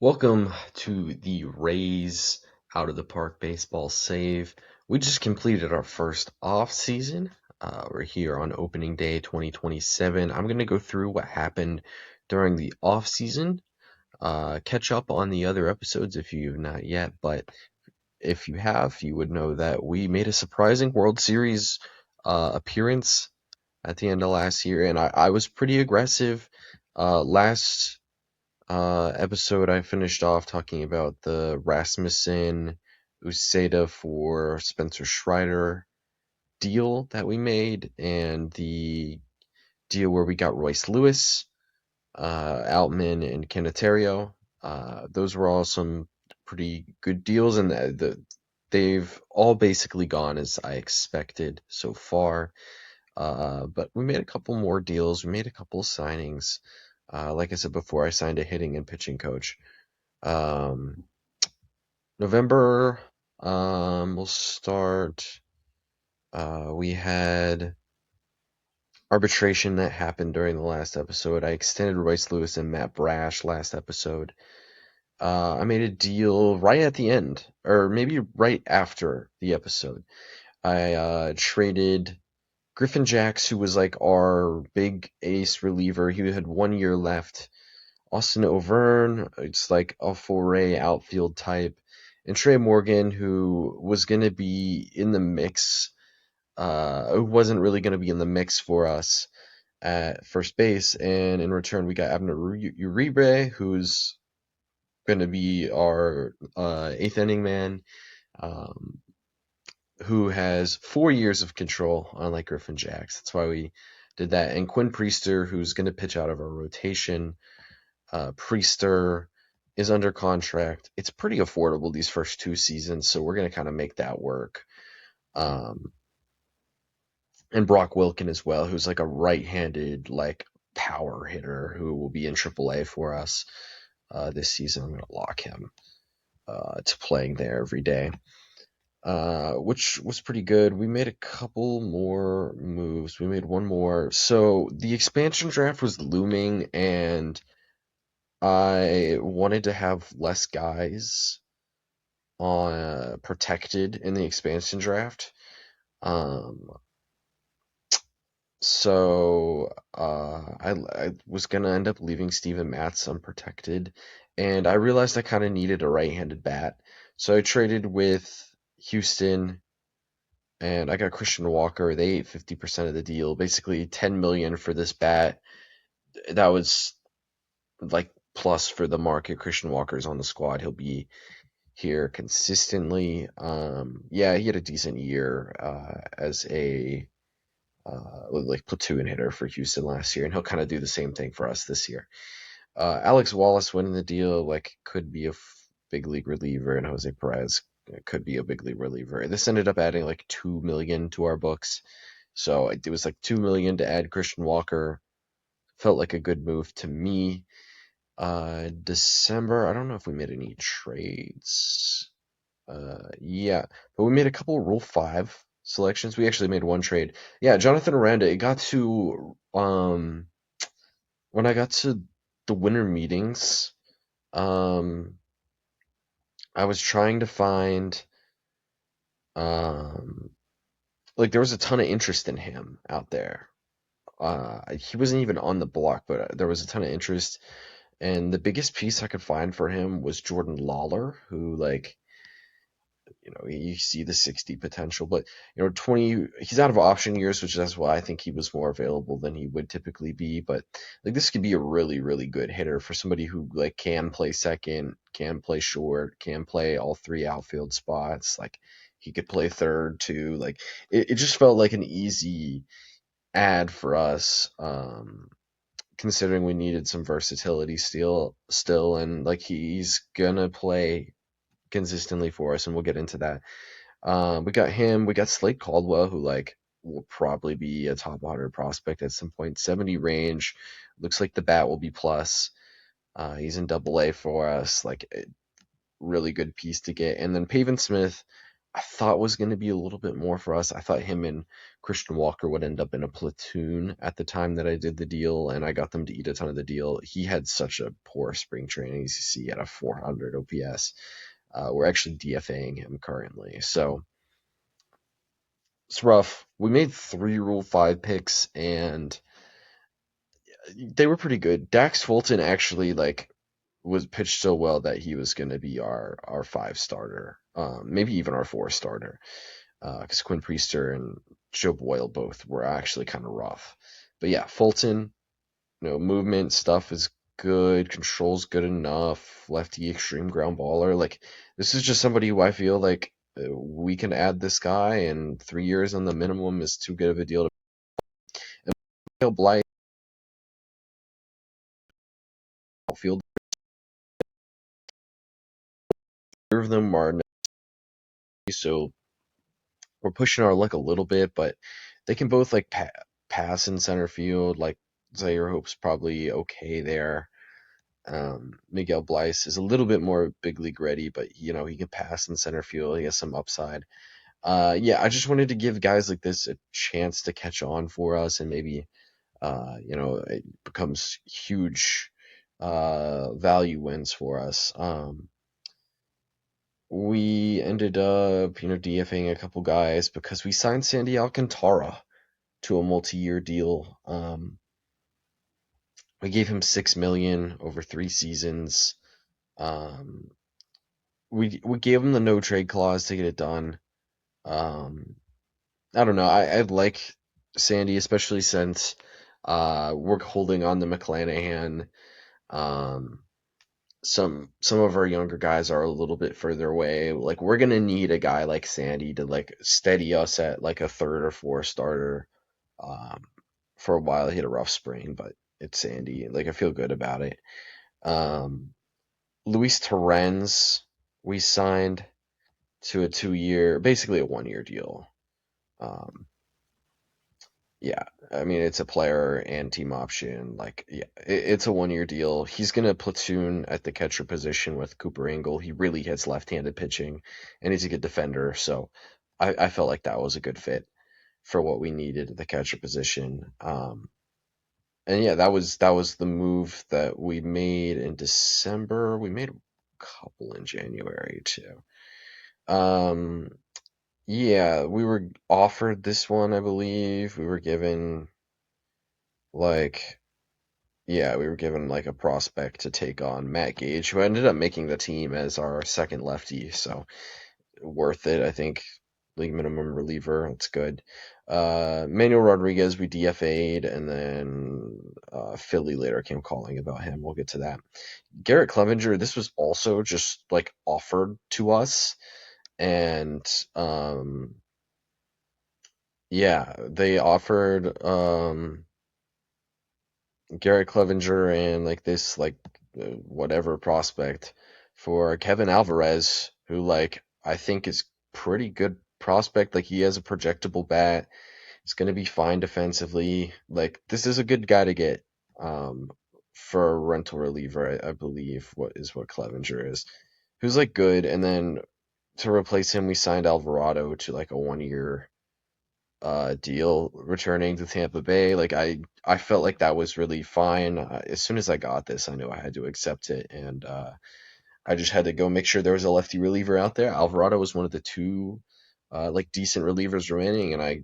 Welcome to the Rays Out of the Park Baseball Save. We just completed our first off season. We're here on opening day 2027. I'm going to go through what happened during the off season, catch up on the other episodes if you've not yet, but if you have, you would know that we made a surprising World Series appearance at the end of last year, and I was pretty aggressive. Last episode, I finished off talking about the Rasmussen Uceda for Spencer Strider deal that we made, and the deal where we got Royce Lewis, Altman, and Cannatario. Those were all some pretty good deals, and they've all basically gone as I expected so far. But we made a couple more deals. We made a couple of signings. Like I said before, I signed a hitting and pitching coach. Um, November, we'll start. We had arbitration that happened during the last episode. I extended Royce Lewis and Matt Brash last episode. I made a deal right at the end, or maybe right after the episode. I traded Griffin Jacks, who was like our big ace reliever. He had 1 year left. Austin Overn, it's like a foray outfield type, and Trey Morgan, who was going to be in the mix, who wasn't really going to be in the mix for us at first base, and in return we got Abner Uribe, who's going to be our eighth inning man, um, who has 4 years of control, unlike Griffin Jacks. That's why we did that. And Quinn Priester, who's going to pitch out of our rotation. Priester is under contract. It's pretty affordable these first two seasons, so we're going to kind of make that work. Um, and Brock Wilken as well, who's like a right-handed like power hitter who will be in AAA for us this season. I'm going to lock him to playing there every day. Which was pretty good. We made a couple more moves. We made one more. So the expansion draft was looming, and I wanted to have less guys on protected in the expansion draft. Um, I was gonna end up leaving Steven Matz unprotected, and I realized I kind of needed a right-handed bat, so I traded with Houston, and I got Christian Walker. They ate 50% of the deal, basically 10 million for this bat. That was like plus for the market. Christian Walker's on the squad. He'll be here consistently. Yeah, he had a decent year as a like platoon hitter for Houston last year, and he'll kind of do the same thing for us this year. Alex Wallace winning the deal like could be a big league reliever, and Jose Perez could be a big league reliever. This ended up adding like 2 million to our books, so it was like 2 million to add Christian Walker. Felt like a good move to me. December, I don't know if we made any trades. Yeah, but we made a couple Rule 5 selections. We actually made one trade. Yeah, Jonathan Aranda, it got to when I got to the winter meetings, um I was trying to find um like there was a ton of interest in him out there. He wasn't even on the block, but there was a ton of interest, and the biggest piece I could find for him was Jordan Lawler, who like you see the 60 potential, but 20, he's out of option years, which that's why I think he was more available than he would typically be. But like this could be a really, really good hitter for somebody who like can play second, can play short, can play all three outfield spots. Like he could play third too. Like it just felt like an easy ad for us. Considering we needed some versatility still, and like he's gonna play consistently for us, and we'll get into that. We got him. We got Slade Caldwell, who like will probably be a top 100 prospect at some point. 70 range. Looks like the bat will be plus. He's in Double A for us. Like a really good piece to get. And then Pavin Smith, I thought was going to be a little bit more for us. I thought him and Christian Walker would end up in a platoon at the time that I did the deal, and I got them to eat a ton of the deal. He had such a poor spring training. As you see, at a 400 OPS. We're actually DFAing him currently, so it's rough. We made 3 Rule 5 picks, and they were pretty good. Dax Fulton actually was pitched so well that he was going to be our 5 starter, maybe even our 4 starter, because Quinn Priester and Joe Boyle both were actually kind of rough. But yeah, Fulton, movement stuff is good, control's good enough, lefty extreme ground baller. Like, this is just somebody who I feel like we can add this guy, and 3 years on the minimum is too good of a deal to. And Blythe outfield, of them are nice, so we're pushing our luck a little bit, but they can both pass in center field. Like, Zaire Hope's probably okay there. Miguel Blyce is a little bit more big league ready, but he can pass in center field. He has some upside. Yeah, I just wanted to give guys like this a chance to catch on for us, and maybe it becomes huge value wins for us. We ended up DFAing a couple guys because we signed Sandy Alcantara to a multi-year deal. We gave him $6 million over 3 seasons. Um, we gave him the no trade clause to get it done. I don't know. I like Sandy, especially since we're holding on to McClanahan. Um, some of our younger guys are a little bit further away. Like, we're gonna need a guy like Sandy to steady us at like a 3rd or 4th starter. Um, for a while he had a rough spring, but it's Sandy. Like, I feel good about it. Um, Luis Torrens, we signed to a 2-year, basically a 1-year deal. Um, yeah, I mean, it's a player and team option. Like, yeah, it's a 1-year deal. He's gonna platoon at the catcher position with Cooper Ingle. He really hits left-handed pitching, and he's a good defender. So, I felt like that was a good fit for what we needed at the catcher position. And yeah, that was the move that we made in December. We made a couple in January too. Um, yeah, we were offered this one, I believe. We were given like yeah, we were given like a prospect to take on Matt Gage, who ended up making the team as our second lefty, so worth it, I think. League minimum reliever, that's good. Manuel Rodriguez we DFA'd, and then Philly later came calling about him. We'll get to that. Garrett Clevenger, this was also just like offered to us, and yeah, they offered Garrett Clevenger and like this whatever prospect for Kevin Alvarez, who I think is pretty good prospect. Like, he has a projectable bat. He's gonna be fine defensively. Like, this is a good guy to get for a rental reliever, I believe what Clevenger is. Who's good, and then to replace him we signed Alvarado to like a 1-year deal returning to Tampa Bay. Like, I felt like that was really fine. As soon as I got this, I knew I had to accept it, and I just had to go make sure there was a lefty reliever out there. Alvarado was one of the 2 decent relievers remaining, and I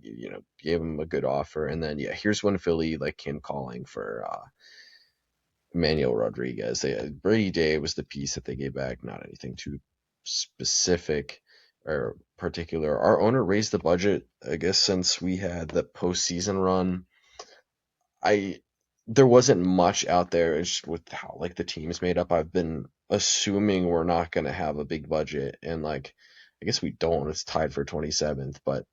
gave him a good offer. And then yeah, here's when Philly came calling for Manuel Rodriguez. Brady Day was the piece that they gave back, not anything too specific or particular. Our owner raised the budget, I guess, since we had the postseason run. I There wasn't much out there. It's just with how the team is made up. I've been assuming we're not gonna have a big budget, and I guess we don't. It's tied for 27th, but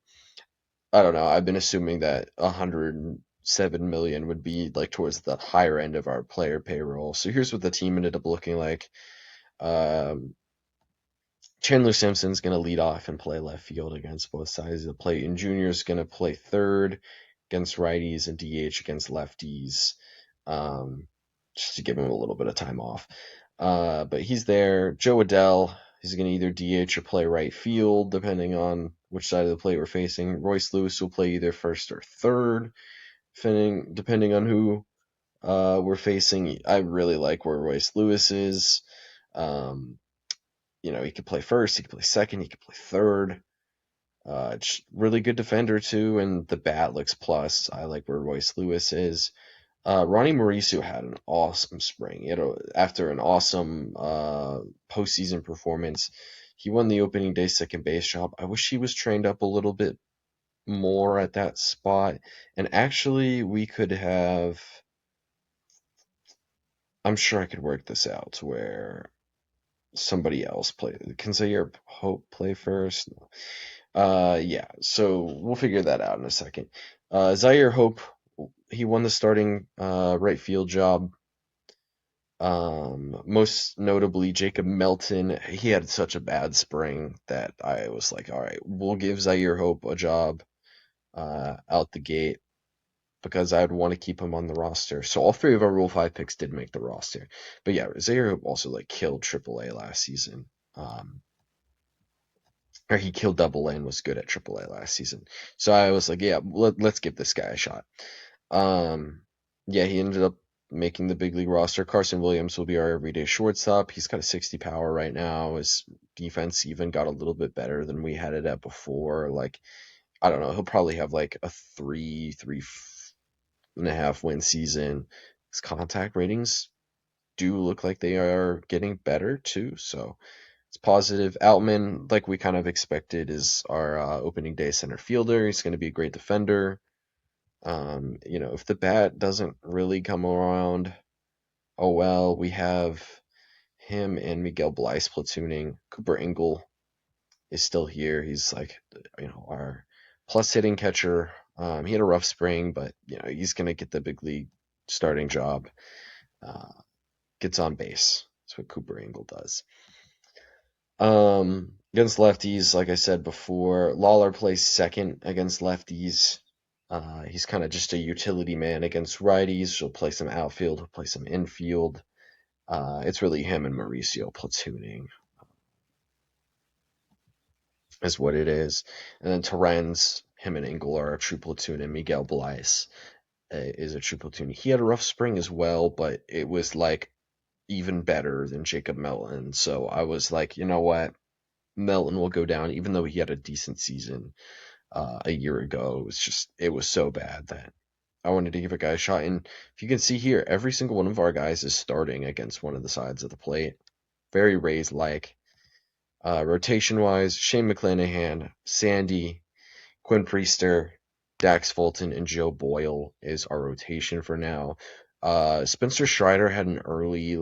I don't know. I've been assuming that 107 million would be towards the higher end of our player payroll. So here's what the team ended up looking like. Um, Chandler Simpson's going to lead off and play left field against both sides of the plate, and Junior's going to play third against righties and DH against lefties, just to give him a little bit of time off. But he's there. Joe Adell, He's going to either DH or play right field, depending on which side of the plate we're facing. Royce Lewis will play either first or third, depending on who we're facing. I really like where Royce Lewis is. Um, he could play first, he could play second, he could play third. Really good defender too, and the bat looks plus. I like where Royce Lewis is. Ronnie Mauricio had an awesome spring. After an awesome postseason performance, he won the opening day second base job. I wish he was trained up a little bit more at that spot. And actually, we could have. I'm sure I could work this out to where somebody else play. Can Zaire Hope play first? Yeah. So we'll figure that out in a second. Zaire Hope, he won the starting right field job. Most notably, Jacob Melton. He had such a bad spring that I was like, all right, we'll give Zaire Hope a job out the gate because I'd want to keep him on the roster. So all three of our Rule 5 picks did make the roster. But yeah, Zaire Hope also like killed AAA last season. Or he killed Double A and was good at AAA last season. So I was like, yeah, let's give this guy a shot. Yeah, he ended up making the big league roster. Carson Williams will be our everyday shortstop. He's got a 60 power right now. His defense even got a little bit better than we had it at before. Like, I don't know, he'll probably have like a 3.5 win season. His contact ratings do look like they are getting better too, so it's positive. Outman, like we kind of expected, is our opening day center fielder. He's going to be a great defender. If the bat doesn't really come around, oh well, we have him and Miguel Bleis platooning. Cooper Engel is still here. He's like, our plus hitting catcher. He had a rough spring, but he's gonna get the big league starting job. Gets on base. That's what Cooper Engel does. Against lefties, like I said before, Lawler plays second against lefties. He's kind of just a utility man against righties. He'll play some outfield, he'll play some infield. It's really him and Mauricio platooning is what it is. And then Torrens, him and Engel are a true platoon, and Miguel Bleis is a true platoon. He had a rough spring as well, but it was like even better than Jacob Melton. So I was like, you know what? Melton will go down, even though he had a decent season a year ago. It was so bad that I wanted to give a guy a shot. And if you can see here, every single one of our guys is starting against one of the sides of the plate. Very Rays-like. Rotation-wise, Shane McClanahan, Sandy, Quinn Priester, Dax Fulton, and Joe Boyle is our rotation for now. Spencer Strider had an early,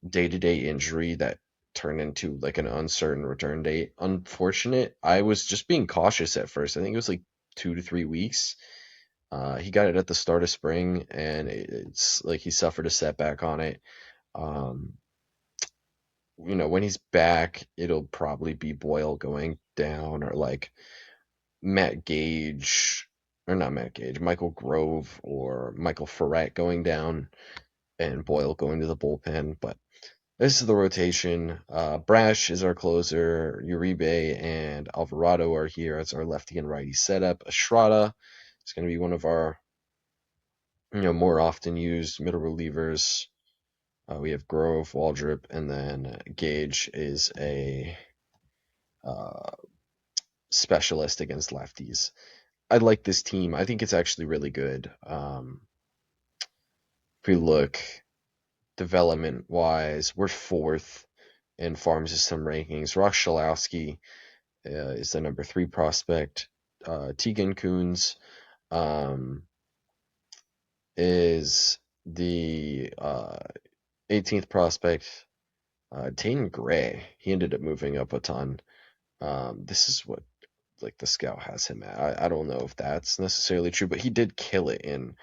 day-to-day injury that turned into, an uncertain return date. Unfortunate. I was just being cautious at first. I think it was, 2 to 3 weeks. He got it at the start of spring, and it's like he suffered a setback on it. When he's back, it'll probably be Boyle going down, or Matt Gage, or not Matt Gage, Michael Grove or Michael Ferret going down, and Boyle going to the bullpen. But this is the rotation. Brash is our closer. Uribe and Alvarado are here as our lefty and righty setup. Estrada is going to be one of our more often used middle relievers. We have Grove, Waldrop, and then Gage is a specialist against lefties. I like this team. I think it's actually really good. If we look development-wise, we're fourth in farm system rankings. Ross Shalowski is the number 3 prospect. Tegan Coons is the 18th prospect. Tane Gray, he ended up moving up a ton. This is what the scout has him at. I don't know if that's necessarily true, but he did kill it in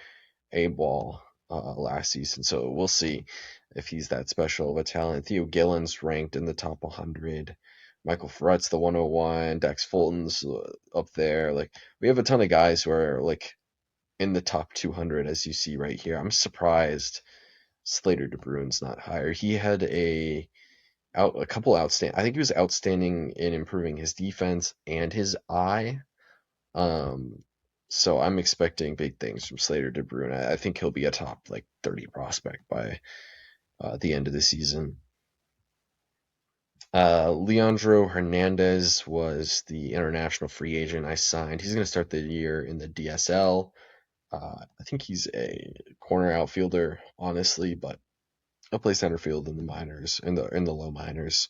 A-ball last season, so we'll see if he's that special of a talent. Theo Gillen's ranked in the top 100. Michael Ferret's the 101. Dax Fulton's up there. We have a ton of guys who are in the top 200, as you see right here. I'm surprised Slater DeBruin's not higher. He had a out a couple outstanding. I think he was outstanding in improving his defense and his eye. Um, so I'm expecting big things from Slater De Bruyne. I think he'll be a top like 30 prospect by the end of the season. Leandro Hernandez was the international free agent I signed. He's going to start the year in the DSL. I think he's a corner outfielder, honestly, but I'll play center field in the minors, in the low minors.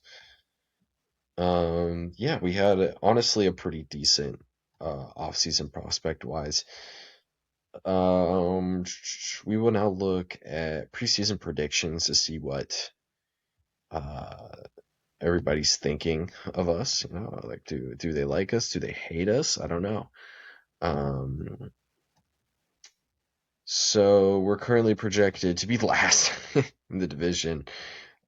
Yeah, we had honestly a pretty decent off-season prospect wise. Um, we will now look at preseason predictions to see what uh everybody's thinking of us. Like do they like us? Do they hate us? I don't know. Um, so we're currently projected to be last in the division.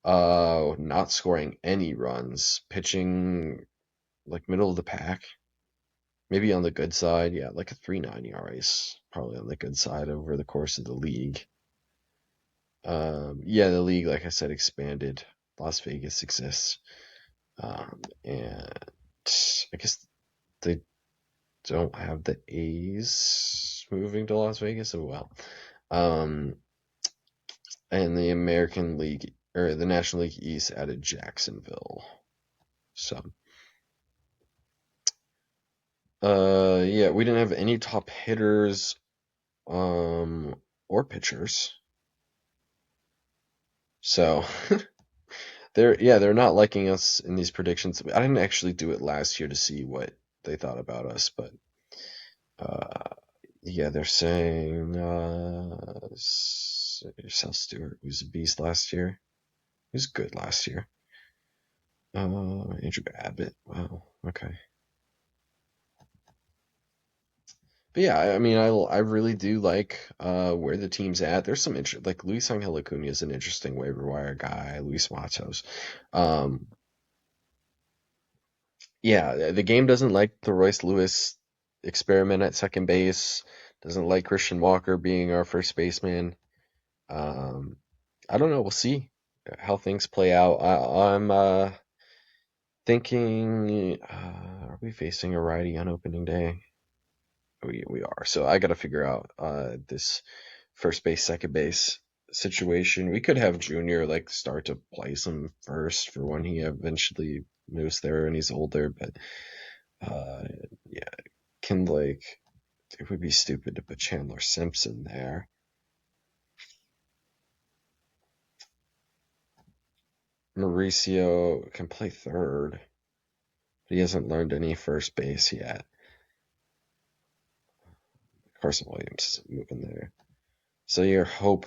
Not scoring any runs, pitching like middle of the pack. Maybe on the good side, yeah, like a 3.9 ERA is probably on the good side over the course of the league. Yeah, the league, like I said, expanded. Las Vegas exists, and I guess they don't have the A's moving to Las Vegas. Oh well. Um, and the American League or the National League East added Jacksonville. So, yeah, we didn't have any top hitters, or pitchers. So they're not liking us in these predictions. I didn't actually do it last year to see what they thought about us, but uh, yeah, they're saying Sal Stewart was a beast last year. He was good last year. Andrew Abbott. Wow. Okay. But yeah, I mean, I really do like where the team's at. There's some interest, like Luis Angel Acuna is an interesting waiver wire guy. Luis Matos. Um, yeah, the game doesn't like the Royce Lewis experiment at second base. Doesn't like Christian Walker being our first baseman. Um, I don't know. We'll see how things play out. I'm thinking, are we facing a righty on opening day? We are. So I got to figure out this first base, second base situation. We could have Junior like start to play some first for when he eventually moves there and he's older, but uh, yeah, can like it would be stupid to put Chandler Simpson there. Mauricio can play third, but he hasn't learned any first base yet. Carson Williams isn't moving there. So your hope,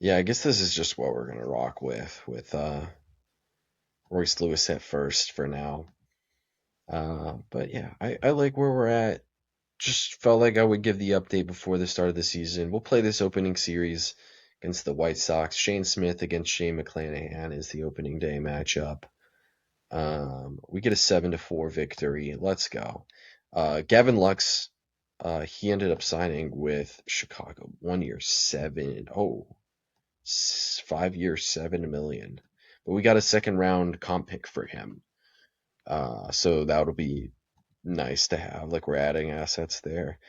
yeah, I guess this is just what we're gonna rock with Royce Lewis at first for now. But yeah, I like where we're at. Just felt like I would give the update before the start of the season. We'll play this opening series against the White Sox. Shane Smith against Shane McClanahan is the opening day matchup. We get a 7-4 victory. Let's go. Gavin Lux, he ended up signing with Chicago 1 year, 5 years, 7 million. But we got a second round comp pick for him. So that'll be nice to have. Like we're adding assets there.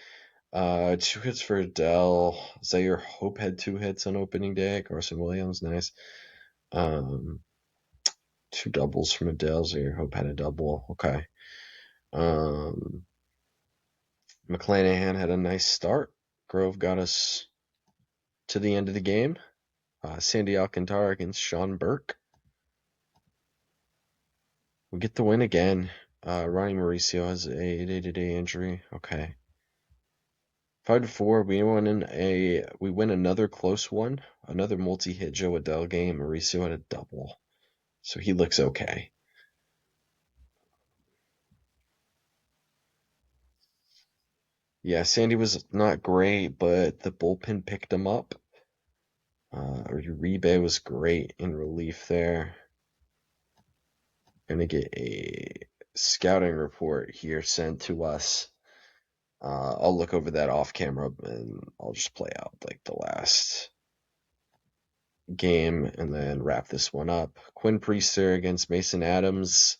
2 hits for Adele. Zaire Hope had 2 hits on opening day. Carson Williams, nice. Um, 2 doubles from Adele. Zaire Hope had a double. Okay. Um, McClanahan had a nice start. Grove got us to the end of the game. Sandy Alcantara against Sean Burke. We get the win again. Ronnie Mauricio has a day-to-day injury. Okay. 5-4. We win another close one. Another multi-hit Joe Adele game. Mauricio had a double. So he looks okay. Yeah, Sandy was not great, but the bullpen picked him up. Uribe was great in relief there. Gonna get a scouting report here sent to us. I'll look over that off camera and I'll just play out like the last game and then wrap this one up. Quinn Priester against Mason Adams.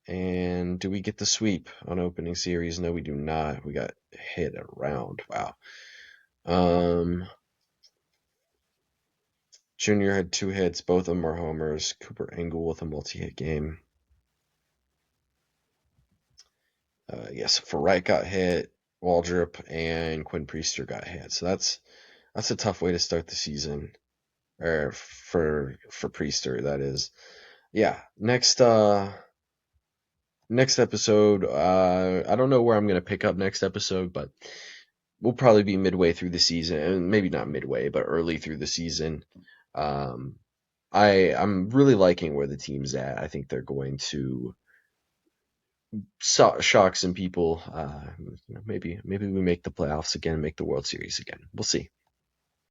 And do we get the sweep on opening series? No, we do not. We got hit around. Wow. Junior had 2 hits. Both of them were homers. Cooper Engel with a multi-hit game. Yes, Wright got hit. Waldrop and Quinn Priester got hit. So that's a tough way to start the season, or for Priester, that is. Yeah. Next episode. I don't know where I'm gonna pick up next episode, but we'll probably be midway through the season, and maybe not midway, but early through the season. Um, I'm really liking where the team's at. I think they're going to shock some people. Maybe we make the playoffs again, make the World Series again. We'll see.